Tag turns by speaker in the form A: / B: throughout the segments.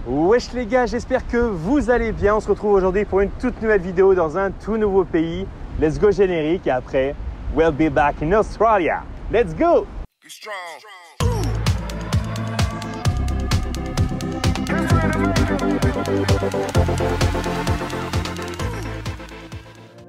A: Wesh les gars, j'espère que vous allez bien. On se retrouve aujourd'hui pour une toute nouvelle vidéo dans un tout nouveau pays. Let's go générique et après, we'll be back in Australia. Let's go!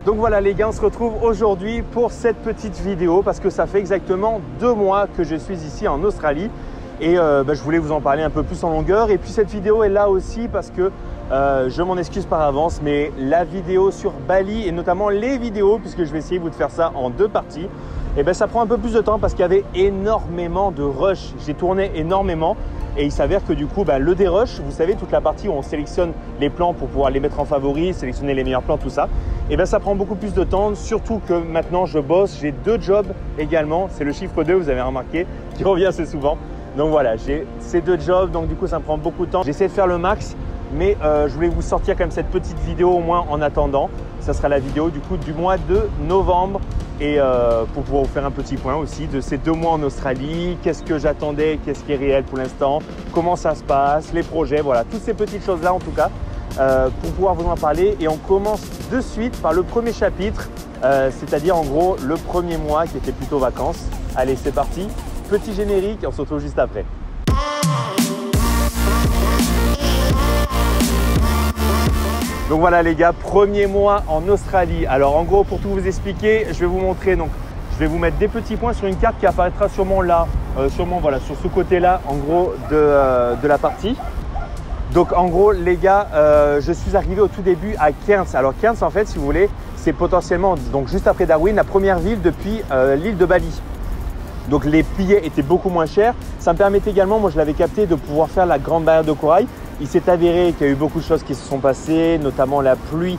A: Donc voilà les gars, on se retrouve aujourd'hui pour cette petite vidéo parce que ça fait exactement 2 mois que je suis ici en Australie. Et je voulais vous en parler un peu plus en longueur. Et puis cette vidéo est là aussi parce que je m'en excuse par avance, mais la vidéo sur Bali et notamment les vidéos, puisque je vais essayer de faire ça en 2 parties, et ça prend un peu plus de temps parce qu'il y avait énormément de rush. J'ai tourné énormément et il s'avère que du coup, le dérush, vous savez, toute la partie où on sélectionne les plans pour pouvoir les mettre en favori, sélectionner les meilleurs plans, tout ça, et ça prend beaucoup plus de temps, surtout que maintenant je bosse, j'ai 2 jobs également. C'est le chiffre 2, vous avez remarqué, qui revient assez souvent. Donc voilà, j'ai ces 2 jobs, donc du coup ça me prend beaucoup de temps. J'essaie de faire le max, mais je voulais vous sortir quand même cette petite vidéo au moins en attendant. Ça sera la vidéo du coup du mois de novembre et pour pouvoir vous faire un petit point aussi de ces 2 mois en Australie. Qu'est-ce que j'attendais, qu'est-ce qui est réel pour l'instant, comment ça se passe, les projets, voilà, toutes ces petites choses-là en tout cas pour pouvoir vous en parler. Et on commence de suite par le premier chapitre, c'est-à-dire en gros le premier mois qui était plutôt vacances. Allez, c'est parti. Petit générique et on se retrouve juste après. Donc voilà les gars, premier mois en Australie. Alors en gros, pour tout vous expliquer, je vais vous montrer. Donc je vais vous mettre des petits points sur une carte qui apparaîtra sûrement là, voilà, sur ce côté-là, en gros de la partie. Donc en gros les gars, je suis arrivé au tout début à Cairns. Alors Cairns en fait, si vous voulez, c'est potentiellement donc juste après Darwin, la première ville depuis l'île de Bali. Donc les billets étaient beaucoup moins chers. Ça me permettait également, moi je l'avais capté, de pouvoir faire la grande barrière de corail. Il s'est avéré qu'il y a eu beaucoup de choses qui se sont passées, notamment la pluie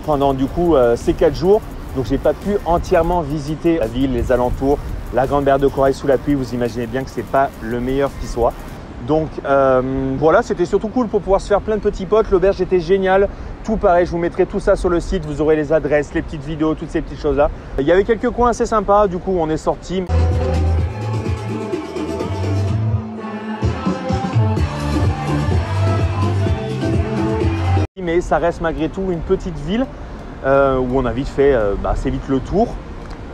A: pendant du coup ces 4 jours. Donc j'ai pas pu entièrement visiter la ville, les alentours, la grande barrière de corail sous la pluie. Vous imaginez bien que c'est pas le meilleur qui soit. Donc voilà, c'était surtout cool pour pouvoir se faire plein de petits potes. L'auberge était géniale. Tout pareil, je vous mettrai tout ça sur le site. Vous aurez les adresses, les petites vidéos, toutes ces petites choses-là. Il y avait quelques coins assez sympas. Du coup, on est sorti. Mais ça reste malgré tout une petite ville où on a vite fait assez vite le tour.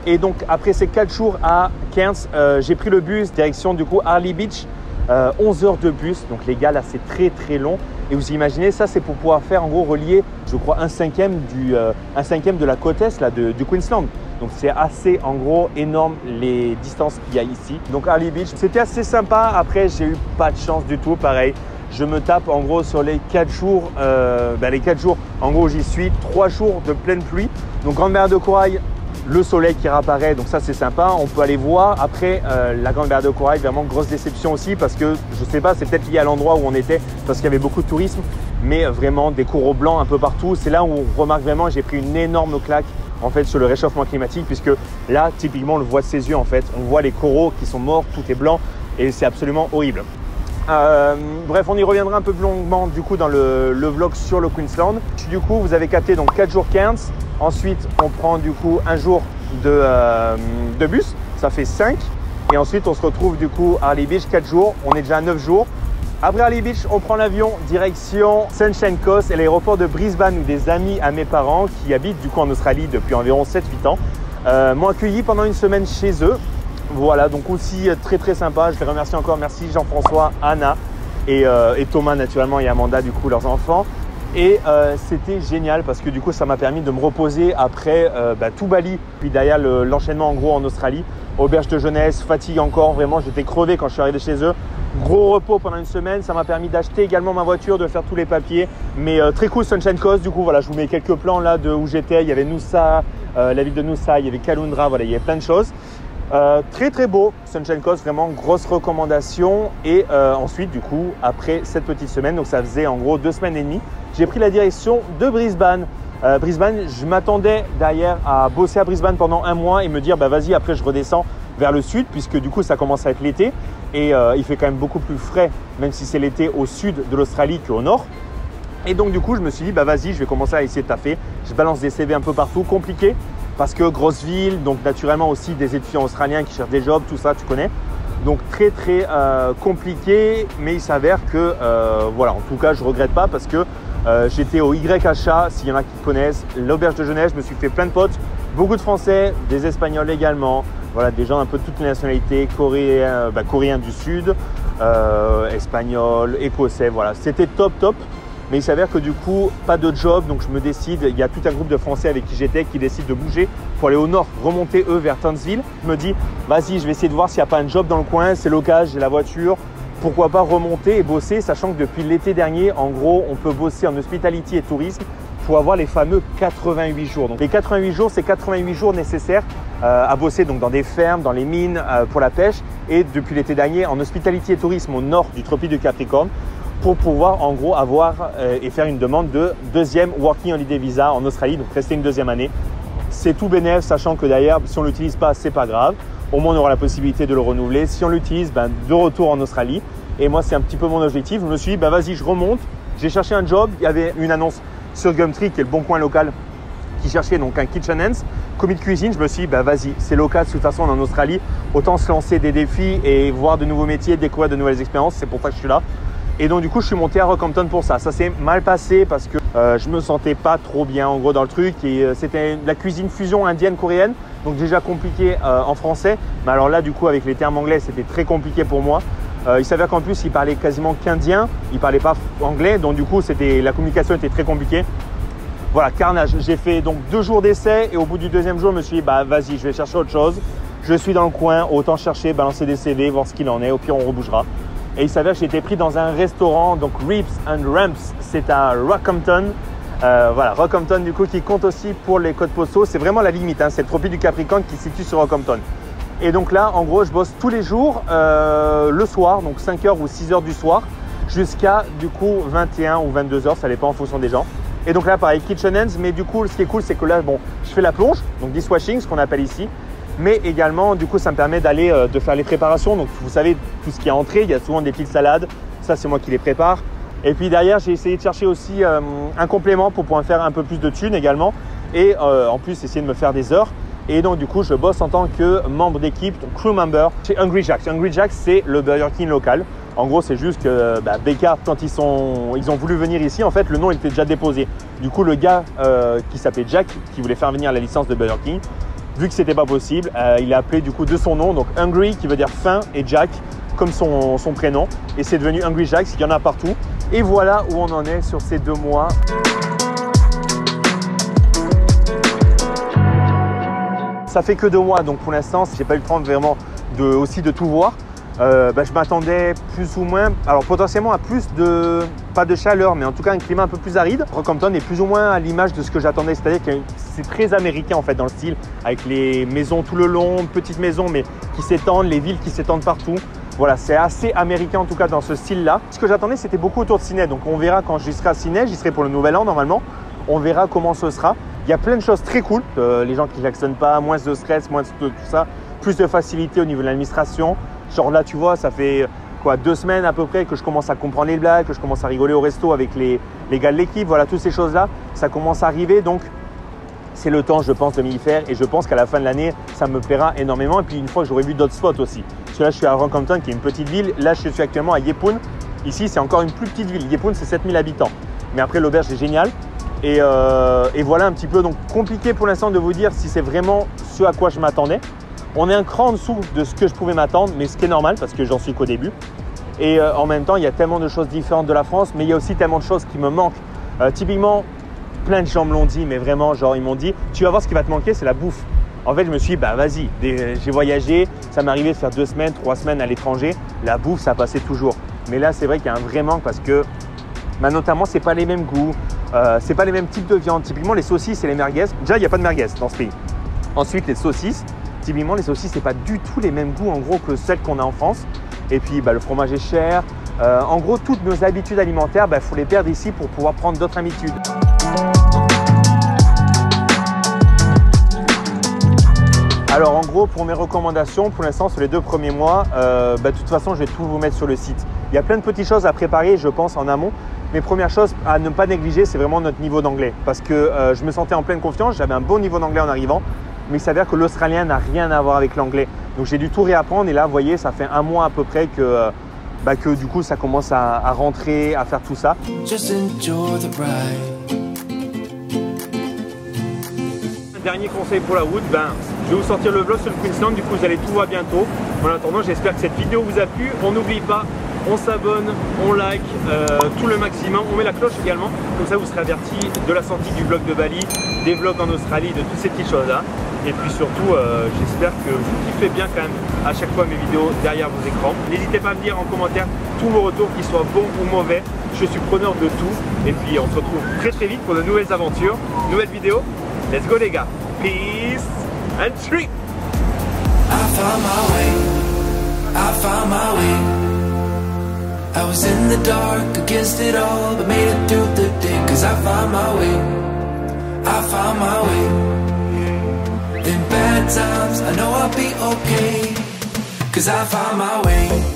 A: Et donc après ces 4 jours à Cairns, j'ai pris le bus direction du coup Airlie Beach, 11 heures de bus. Donc les gars là c'est très très long. Et vous imaginez ça, c'est pour pouvoir faire en gros relier, je crois, un cinquième de la côte est là, du Queensland. Donc c'est assez en gros énorme les distances qu'il y a ici. Donc Airlie Beach, c'était assez sympa. Après j'ai eu pas de chance du tout, pareil. Je me tape en gros sur les 4 jours, en gros j'y suis 3 jours de pleine pluie. Donc grande barrière de corail, le soleil qui réapparaît, donc ça c'est sympa, on peut aller voir. Après la grande barrière de corail, vraiment grosse déception aussi parce que je sais pas, c'est peut-être lié à l'endroit où on était parce qu'il y avait beaucoup de tourisme, mais vraiment des coraux blancs un peu partout. C'est là où on remarque vraiment, j'ai pris une énorme claque en fait sur le réchauffement climatique, puisque là typiquement on le voit de ses yeux en fait, on voit les coraux qui sont morts, tout est blanc et c'est absolument horrible. Bref, on y reviendra un peu plus longuement du coup dans le vlog sur le Queensland. Du coup, vous avez capté donc 4 jours Cairns. Ensuite, on prend du coup un jour de bus, ça fait 5. Et ensuite, on se retrouve du coup à Airlie Beach 4 jours. On est déjà à 9 jours. Après Airlie Beach, on prend l'avion direction Sunshine Coast et l'aéroport de Brisbane où des amis à mes parents qui habitent du coup en Australie depuis environ 7-8 ans m'ont accueilli pendant une semaine chez eux. Voilà, donc aussi très très sympa. Je les remercie encore. Merci Jean-François, Anna et Thomas naturellement et Amanda du coup leurs enfants. Et c'était génial parce que du coup ça m'a permis de me reposer après tout Bali. Puis derrière l'enchaînement en gros en Australie, auberge de jeunesse, fatigue encore. Vraiment j'étais crevé quand je suis arrivé chez eux. Gros repos pendant une semaine. Ça m'a permis d'acheter également ma voiture, de faire tous les papiers. Mais très cool Sunshine Coast. Du coup voilà, je vous mets quelques plans là de où j'étais. Il y avait Noosa, la ville de Noosa, il y avait Caloundra. Voilà, il y avait plein de choses. Très très beau, Sunshine Coast, vraiment grosse recommandation. Et ensuite du coup après cette petite semaine, donc ça faisait en gros 2 semaines et demie, j'ai pris la direction de Brisbane. Brisbane, je m'attendais d'ailleurs à bosser à Brisbane pendant 1 mois et me dire vas-y après je redescends vers le sud puisque du coup ça commence à être l'été et il fait quand même beaucoup plus frais même si c'est l'été au sud de l'Australie qu'au nord. Et donc du coup je me suis dit vas-y je vais commencer à essayer de taffer. Je balance des CV un peu partout, compliqué parce que grosse ville, donc naturellement aussi des étudiants australiens qui cherchent des jobs, tout ça tu connais. Donc très compliqué, mais il s'avère que voilà, en tout cas je ne regrette pas parce que j'étais au YHA, s'il y en a qui connaissent, l'auberge de jeunesse, je me suis fait plein de potes, beaucoup de Français, des Espagnols également, voilà, des gens un peu de toutes les nationalités, coréens du Sud, Espagnols, Écossais, voilà, c'était top. Mais il s'avère que du coup, pas de job, donc je me décide, il y a tout un groupe de Français avec qui j'étais qui décident de bouger pour aller au nord, remonter eux vers Townsville. Je me dis, vas-y, je vais essayer de voir s'il n'y a pas un job dans le coin, c'est l'occasion, j'ai la voiture, pourquoi pas remonter et bosser, sachant que depuis l'été dernier, en gros, on peut bosser en hospitality et tourisme pour avoir les fameux 88 jours. Donc les 88 jours, c'est 88 jours nécessaires à bosser donc dans des fermes, dans les mines, pour la pêche. Et depuis l'été dernier, en hospitality et tourisme au nord du tropique du Capricorne, pour pouvoir en gros avoir et faire une demande de deuxième Working Holiday Visa en Australie, donc rester une deuxième année. C'est tout bénef, sachant que d'ailleurs, si on ne l'utilise pas, c'est pas grave. Au moins, on aura la possibilité de le renouveler. Si on l'utilise, de retour en Australie. Et moi, c'est un petit peu mon objectif. Je me suis dit, vas-y, je remonte. J'ai cherché un job. Il y avait une annonce sur Gumtree, qui est le bon coin local, qui cherchait donc un kitchen hands, commis de cuisine. Je me suis dit, vas-y, c'est local. De toute façon, on est en Australie. Autant se lancer des défis et voir de nouveaux métiers, découvrir de nouvelles expériences. C'est pour ça que je suis là. Et donc du coup je suis monté à Rockhampton pour ça. Ça s'est mal passé parce que je me sentais pas trop bien en gros dans le truc et c'était la cuisine fusion indienne-coréenne, donc déjà compliqué en français. Mais alors là du coup avec les termes anglais c'était très compliqué pour moi. Il s'avère qu'en plus il parlait quasiment qu'indien, il parlait pas anglais, donc du coup la communication était très compliquée. Voilà, carnage. J'ai fait donc 2 jours d'essai et au bout du 2e jour je me suis dit vas-y, je vais chercher autre chose. Je suis dans le coin, autant chercher, balancer des CV, voir ce qu'il en est, au pire on rebougera. Et il s'avère que j'ai été pris dans un restaurant, donc Ribs and Ramps, c'est à Rockhampton. Voilà, Rockhampton du coup qui compte aussi pour les codes postaux. C'est vraiment la limite, c'est le tropique du Capricorne qui se situe sur Rockhampton. Et donc là, en gros, je bosse tous les jours, le soir, donc 5h ou 6h du soir, jusqu'à du coup 21 ou 22h, ça dépend en fonction des gens. Et donc là, pareil, kitchen hands, mais du coup, ce qui est cool, c'est que là, bon, je fais la plonge, donc dishwashing, ce qu'on appelle ici. Mais également, du coup, ça me permet d'aller de faire les préparations. Donc, vous savez, tout ce qui est entrée, il y a souvent des petites salades. Ça, c'est moi qui les prépare. Et puis derrière, j'ai essayé de chercher aussi un complément pour pouvoir faire un peu plus de thunes également. Et en plus, essayer de me faire des heures. Et donc, du coup, je bosse en tant que membre d'équipe, donc crew member chez Hungry Jack's. Hungry Jack's, c'est le Burger King local. En gros, c'est juste que Becca, quand ils ont voulu venir ici, en fait, le nom il était déjà déposé. Du coup, le gars qui s'appelait Jack, qui voulait faire venir la licence de Burger King, vu que c'était pas possible, il a appelé du coup de son nom, donc Hungry qui veut dire faim et Jack comme son prénom. Et c'est devenu Hungry Jack's, il y en a partout. Et voilà où on en est sur ces 2 mois. Ça fait que 2 mois, donc pour l'instant, j'ai pas eu le temps vraiment aussi de tout voir. Je m'attendais plus ou moins, alors potentiellement à plus de, pas de chaleur, mais en tout cas un climat un peu plus aride. Rockhampton est plus ou moins à l'image de ce que j'attendais, c'est-à-dire que c'est très américain en fait dans le style, avec les maisons tout le long, petites maisons mais qui s'étendent, les villes qui s'étendent partout. Voilà, c'est assez américain en tout cas dans ce style-là. Ce que j'attendais, c'était beaucoup autour de Sydney, donc on verra quand j'y serai à Sydney, j'y serai pour le Nouvel An normalement. On verra comment ce sera. Il y a plein de choses très cool, les gens qui klaxonnent pas, moins de stress, moins de tout ça, plus de facilité au niveau de l'administration. Genre là, tu vois, ça fait quoi 2 semaines à peu près que je commence à comprendre les blagues, que je commence à rigoler au resto avec les gars de l'équipe. Voilà, toutes ces choses-là, ça commence à arriver. Donc, c'est le temps, je pense, de m'y faire. Et je pense qu'à la fin de l'année, ça me plaira énormément. Et puis, une fois que j'aurai vu d'autres spots aussi. Parce que là, je suis à Rockhampton, qui est une petite ville. Là, je suis actuellement à Yeppoon. Ici, c'est encore une plus petite ville. Yeppoon, c'est 7000 habitants. Mais après, l'auberge est géniale. Et voilà un petit peu. Donc, compliqué pour l'instant de vous dire si c'est vraiment ce à quoi je m'attendais. On est un cran en dessous de ce que je pouvais m'attendre, mais ce qui est normal parce que j'en suis qu'au début. Et en même temps, il y a tellement de choses différentes de la France, mais il y a aussi tellement de choses qui me manquent. Typiquement, plein de gens me l'ont dit, mais vraiment, genre, ils m'ont dit, tu vas voir ce qui va te manquer, c'est la bouffe. En fait, je me suis dit, vas-y, j'ai voyagé, ça m'est arrivé de faire 2 semaines, 3 semaines à l'étranger. La bouffe, ça passait toujours. Mais là, c'est vrai qu'il y a un vrai manque parce que, notamment, c'est pas les mêmes goûts, c'est pas les mêmes types de viande. Typiquement, les saucisses et les merguez. Déjà, il n'y a pas de merguez dans ce pays. Ensuite, les saucisses. Typiquement, les saucisses, c'est pas du tout les mêmes goûts en gros que celles qu'on a en France. Et puis, le fromage est cher. En gros, toutes nos habitudes alimentaires, faut les perdre ici pour pouvoir prendre d'autres habitudes. Alors, en gros, pour mes recommandations, pour l'instant, sur les 2 premiers mois, de toute façon, je vais tout vous mettre sur le site. Il y a plein de petites choses à préparer, je pense, en amont. Mais première chose à ne pas négliger, c'est vraiment notre niveau d'anglais. Parce que je me sentais en pleine confiance, j'avais un bon niveau d'anglais en arrivant. mais il s'avère que l'australien n'a rien à voir avec l'anglais. Donc j'ai dû tout réapprendre et là, vous voyez, ça fait un mois à peu près que du coup, ça commence à rentrer, à faire tout ça.
B: Just enjoy the ride.
A: Dernier conseil pour la route, je vais vous sortir le vlog sur le Queensland, du coup vous allez tout voir bientôt. En attendant, j'espère que cette vidéo vous a plu. On n'oublie pas, on s'abonne, on like, tout le maximum, on met la cloche également, comme ça vous serez averti de la sortie du vlog de Bali, des vlogs en Australie, de toutes ces petites choses là. Et puis surtout, j'espère que vous kiffez bien quand même à chaque fois mes vidéos derrière vos écrans. N'hésitez pas à me dire en commentaire tous vos retours, qu'ils soient bons ou mauvais. Je suis preneur de tout. Et puis on se retrouve très très vite pour de nouvelles aventures, nouvelles vidéos. Let's go les gars. Peace and trip.
B: I found my way. I found my way. I was in the dark against it all, but made it through the day. Cause I found my way. I found my way. In bad times, I know I'll be okay. Cause I found my way.